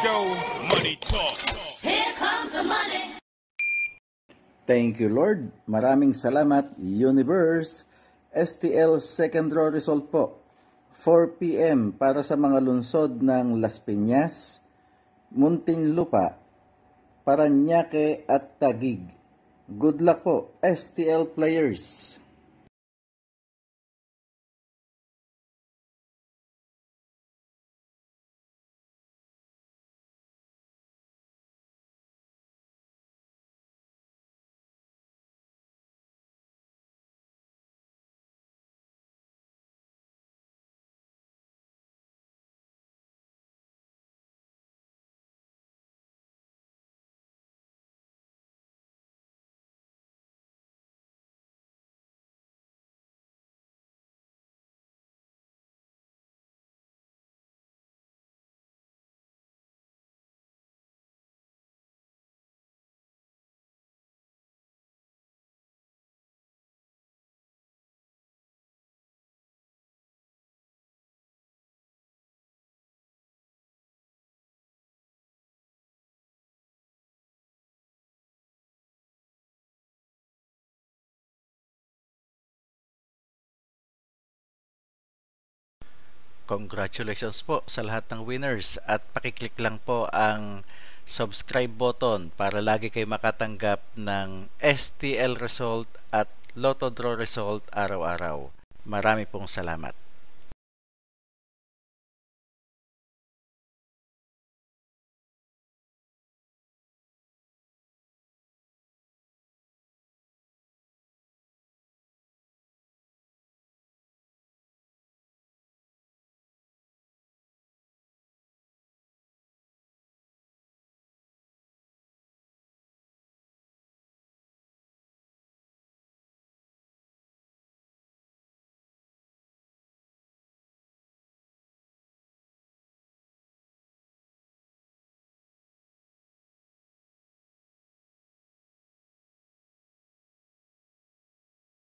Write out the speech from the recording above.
go. Money talk. Here comes the money. Thank you, Lord. Maraming salamat, Universe. STL second draw result po. 4 p.m. para sa mga lungsod ng Las Piñas, Muntinlupa, Parañaque at Taguig. Good luck po, STL players. Congratulations po sa lahat ng winners at pakiclick lang po ang subscribe button para lagi kayo makatanggap ng STL result at Lotto Draw result araw-araw. Marami pong salamat.